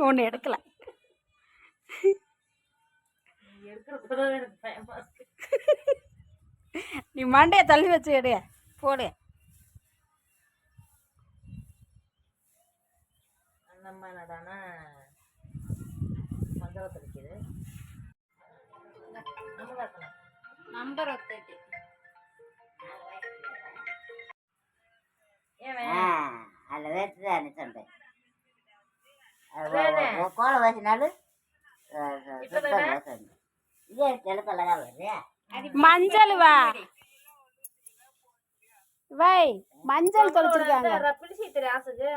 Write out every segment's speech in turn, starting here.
ஒன்று எடுக்கல. நீ மண்டையை தள்ளி வச்சு எடு, போடு. அந்தம்மா நடானா மஞ்சள் இருக்குது. நம்பர் ஒத்துட்டு அதில் வேஸ்ட்டு தான் அனுப்பிச்சேன். கோலை வச்சினாலும் இதே கிழப்பழகா வருது. மஞ்சள் வா வை, மஞ்சள் தொலைச்சிருக்காங்க. பிடிச்சி ஆசுக்கு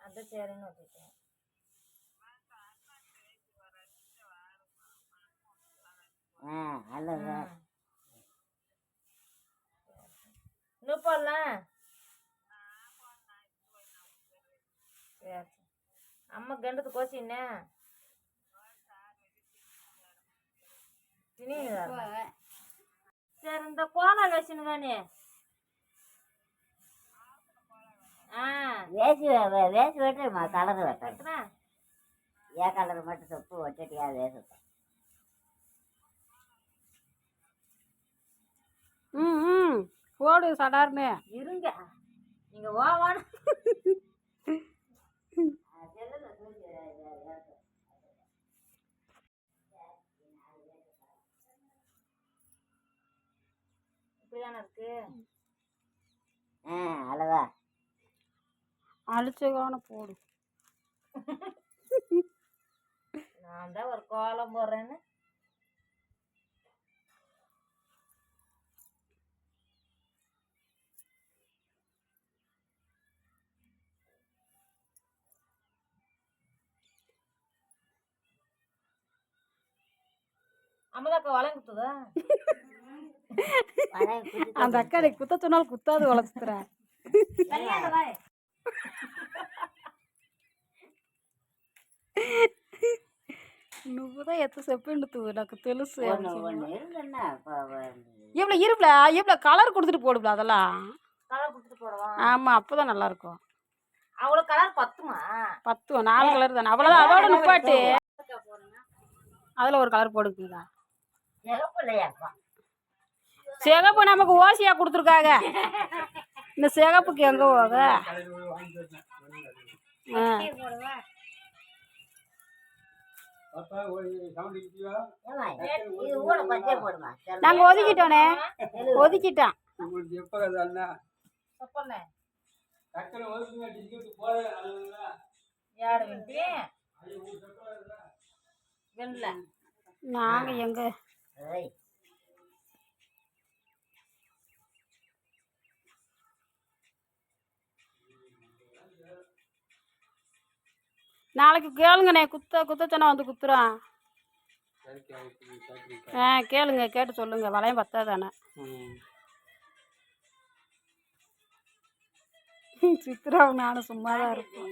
அது சரின்னு வச்சுக்கேன். இன்னும் போடலாம். அம்மா கண்டது கோச்சின்னா சரி இந்த கோலால் வச்சுன்னு தானே வேசி வெட்டுமா கலர் வெட்டுறேன். ஏன் கலர் மட்டும் சொப்பு வெட்டியா வேசு. போடு சடார்னு இருங்க. நீங்க ஓவான இப்படிதானே இருக்கு. அழகா அழிச்சகான போடு. நான் தான் ஒரு கோலம் போடுறேன்னு. அம்மதாக்கா வளையம் குத்துதா? அந்த அக்கா நீ குத்த சொன்னாலும் குத்தாது வளர்த்துற. నువ్వుదా ఎత్త చెప్పిండు నాకు తెలుసు. இவ்வளோ இருப்புல இவ்வளோ கலர் கொடுத்துட்டு போடுப்ல அதெல்லாம். கலர் கொடுத்துட்டு போடுவா? ஆமாம், அப்போ தான் நல்லா இருக்கும். அவ்வளோ கலர் பத்துமா? பத்தும் 4 கலர் தானே, அவ்வளோதான். அதோட நிப்பாட்டு. அதில் ஒரு கலர் போடுவீங்களா? சிகப்பு நமக்கு ஓசியா கொடுத்துருக்காங்க. இந்த சிகப்புக்கு எங்கே போக? நாங்க ஒதுக்கிட்டோனே, ஒதுக்கிட்டோம். நாங்க எங்க நாளைக்கு கேளுங்கண்ணே, குத்த சொன்னா வந்து குத்துறான். கேளுங்க, கேட்டு சொல்லுங்க. வளையம் பத்தாதானே. சித்ராவும் நானும் சும்மா தான் இருப்போம்.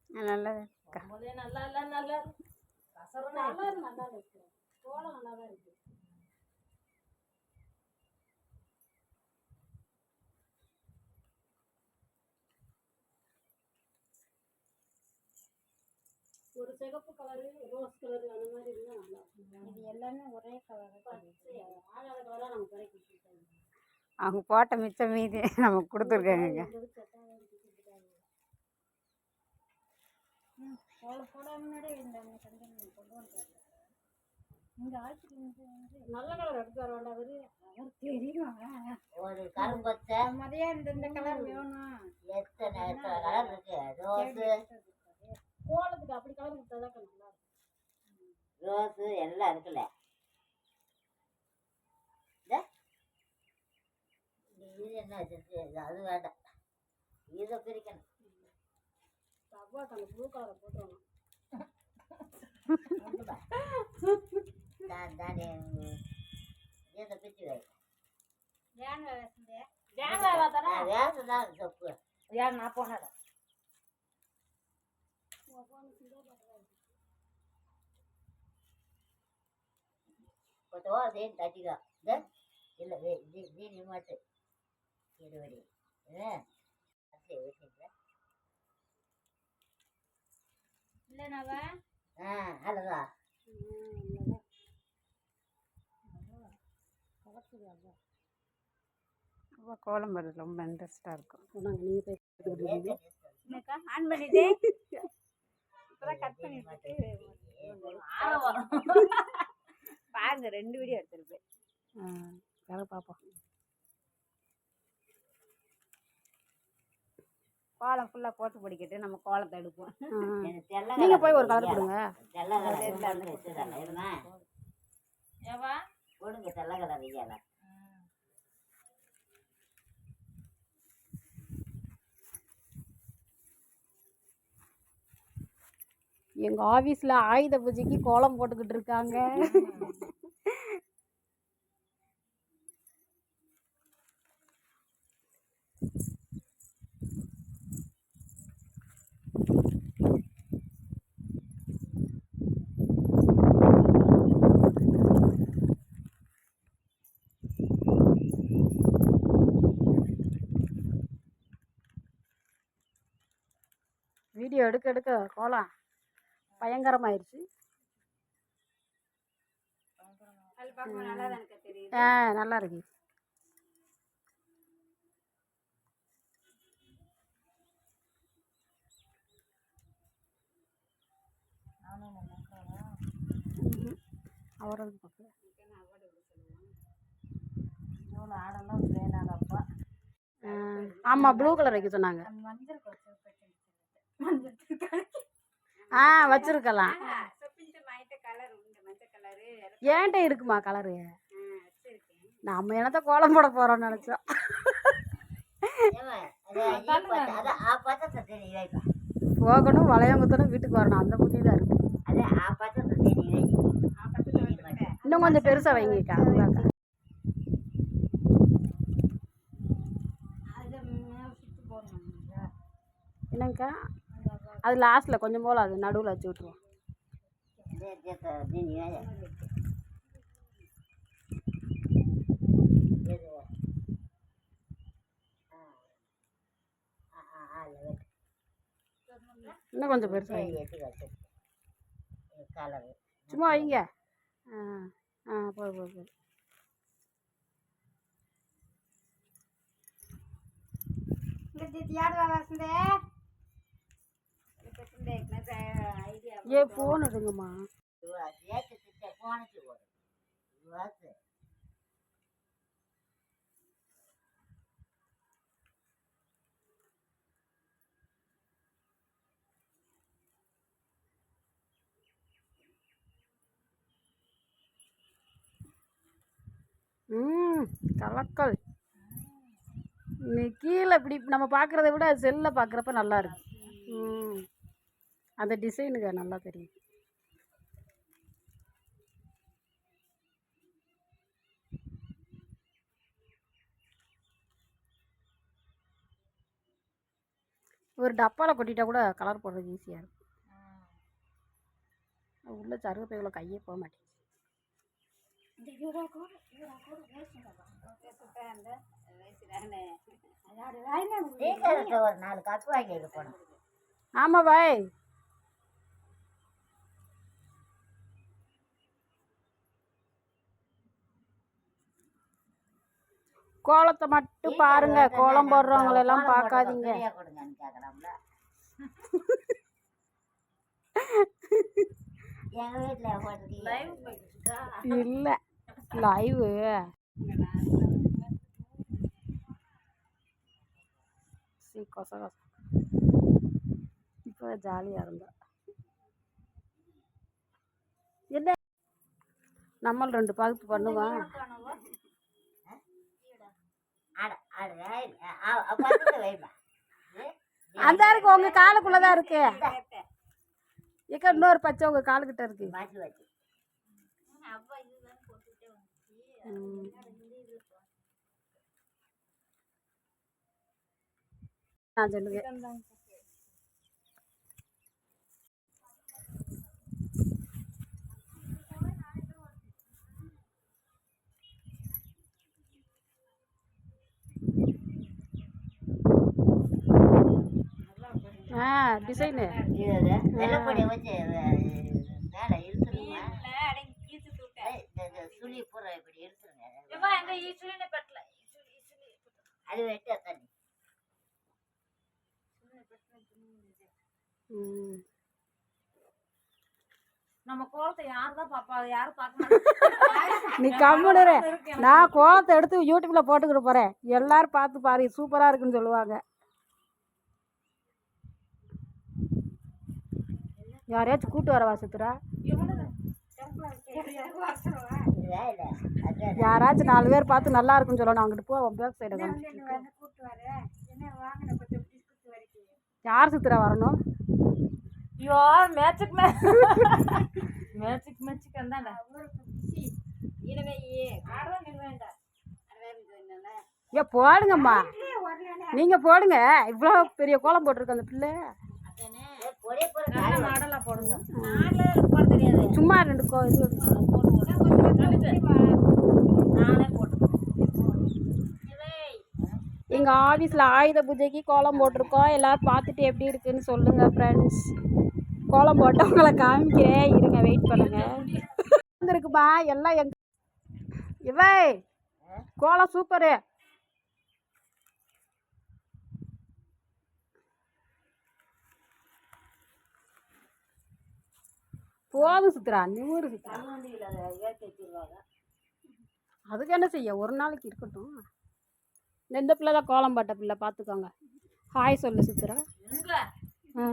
நல்லது. ஒரு சிகப்பு கலரு, ரோஸ் கலரு, அந்த மாதிரி இருந்தால் நல்லா இருக்கும். இது எல்லாமே ஒரே கலர். ஆகாத கலராக நம்ம குறைக்க. அவங்க போட்ட மிச்சம் மீதி நமக்கு கொடுத்துருக்காங்க. நல்ல கலர் எடுத்து வர வேண்டாம். தெரியும் ஒரு கரும்பச்சை மதியம் இந்த கலர் வேணும். எத்தனை கலர் இருக்கு. ரோஸு கோலத்துக்கு அப்படி கலர் கொடுத்தாதான் நல்லா இருக்கும். ரோஸு எல்லாம் இருக்குல்ல. இது என்ன வச்சிருக்கு? அது வேண்டாம், இதை பிரிக்கணும். அவ்வாக்கு அந்த ப்ளூ கலரை போட்டுருவோம். தானே இதை பிரிச்சு வை. வேசதான் சொப்பு. நான் போனேன். கொஞ்சம் ஓரத்தையும் தட்டிக்கோ. இந்த இல்லை நீ மட்டும் இருபடி அரிசியை ஊற்றிக்க. இல்லைனாவா அவ்வளோதா. கோலம் போடுறது ரொம்ப இன்ட்ரெஸ்டாக இருக்கும். என்னக்கா ஆன் பண்ணிட்டு இப்பதான் கட் பண்ணிட்டு பாருங்க 2 வீடியோ எடுத்துருப்பேன். வேலை பார்ப்போம். கோலம் ஃபுல்லாக போட்டு பிடிக்கிட்டு நம்ம கோலத்தை எடுப்போம். நீங்கள் போய் ஒரு கலர் கொடுங்க. தெல்லை கலர் வச்சுருக்காங்க இருமா. ஏவா கொடுங்க தெல்லை கலர் ஐயால. எங்கள் ஆஃபீஸில் ஆயுத பூஜைக்கு கோலம் போட்டுக்கிட்டு இருக்காங்க. வீடியோ எடுக்க எடுக்க கோலம் பயங்கரமாயிருச்சு. நல்லா இருக்கு. அவரது பக்கம் ஆடெல்லாம் வேணாலப்பா. ஆமாம் ப்ளூ கலர் வைக்க சொன்னாங்க. மஞ்சள் வச்சிருக்கலாம். ஏன்ட்ட இருக்குமா கலரு? நம்ம என்னத்த கோலம் போட போறோம்னு நினைச்சோம். போகணும் வளையங்குத்தணும் வீட்டுக்கு வரணும் அந்த புத்தி தான் இருக்கு. இன்னும் கொஞ்சம் பெருசா வைங்கக்கா. என்னங்கக்கா அது லாஸ்ட்ல கொஞ்சம் போல அது நடுவில் வச்சு விட்ருவோம். இன்னும் கொஞ்சம் பெருசா சும்மா வைங்க. போதும். ஃபோன் எடுங்கம்மா. கலக்கல். கீழே இப்படி நம்ம பார்க்குறத விட செல்லில் பார்க்குறப்ப நல்லா இருக்கு. அந்த டிசைனுக்கு நல்லா தெரியும். ஒரு டப்பாவில் கொட்டிட்டா கூட கலர் போடுறது ஈஸியாக இருக்கும். உள்ள சருகப்பை இவ்வளோ கையே போக மாட்டேங்குது. ஒரு 4 கப்பு வாங்கி போனோம். ஆமா பாய். கோலத்தை மட்டும் பாருங்க, கோலம் போடுறவங்களை எல்லாம் பார்க்காதீங்க. இல்ல லைவ் இப்போ ஜாலியா இருந்தா என்ன நம்ம 2 பகுத்து பண்ணுவான். அந்த இருக்கு உங்க காலுக்குள்ளதான் இருக்கு. இக்க இன்னொரு பச்சை உங்க காலுக்கிட்ட இருக்கு. நான் சொல்லுவேன். ஆ டிசைனு வெள்ளப்பொடியை வச்சு மேலே இழுத்துருங்க. இந்த சுழி பூரா இப்படி இழுத்துருங்க. அது வெட்ட தண்ணி நம்ம கோலத்தை யாருதான் பாப்பா, யாரும் பார்க்க மாட்டாங்க. நீ கம்முனுரு. நான் கோலத்தை எடுத்து யூடியூப்ல போட்டுக்கிட்டு போறேன், எல்லாரும் பார்த்து பாரு சூப்பரா இருக்குன்னு சொல்லுவாங்க. யாரையாச்சும் கூட்டு வரவா சித்ரா? யாராச்சும் 4 பேர் பார்த்து நல்லா இருக்குன்னு சொல்லணும். அங்கிட்டு போ பேக் சைடு. யார் சித்ரா வரணும்? ஐயோ மேட்சுக்கு மேட்சுக்கு வந்தாண்டா. ஏ போடுங்கம்மா, நீங்க போடுங்க. இவ்வளோ பெரிய கோலம் போட்டிருக்கு அந்த பிள்ளை. மாடலா போடுங்க. போட தெரியாது, சும்மா 2 இது நானே போட்டு. எங்கள் ஆஃபீஸில் ஆயுத பூஜைக்கு கோலம் போட்டிருக்கோம். எல்லோரும் பார்த்துட்டு எப்படி இருக்குன்னு சொல்லுங்கள் ஃப்ரெண்ட்ஸ். கோலம் போட்டவங்களை காமிக்கிறேன், இருங்க வெயிட் பண்ணுங்க. வந்துருக்குமா எல்லாம் இவை கோலம் சூப்பரு. போதும் சித்ரா, நிமிரு சித்ரா. அதுக்கு என்ன செய்ய, ஒரு நாளைக்கு இருக்கட்டும். இந்த பிள்ளை தான் கோலம் போட்ட பிள்ளை, பார்த்துக்கோங்க. ஹாய் சொல்லு சித்ரா. ஆ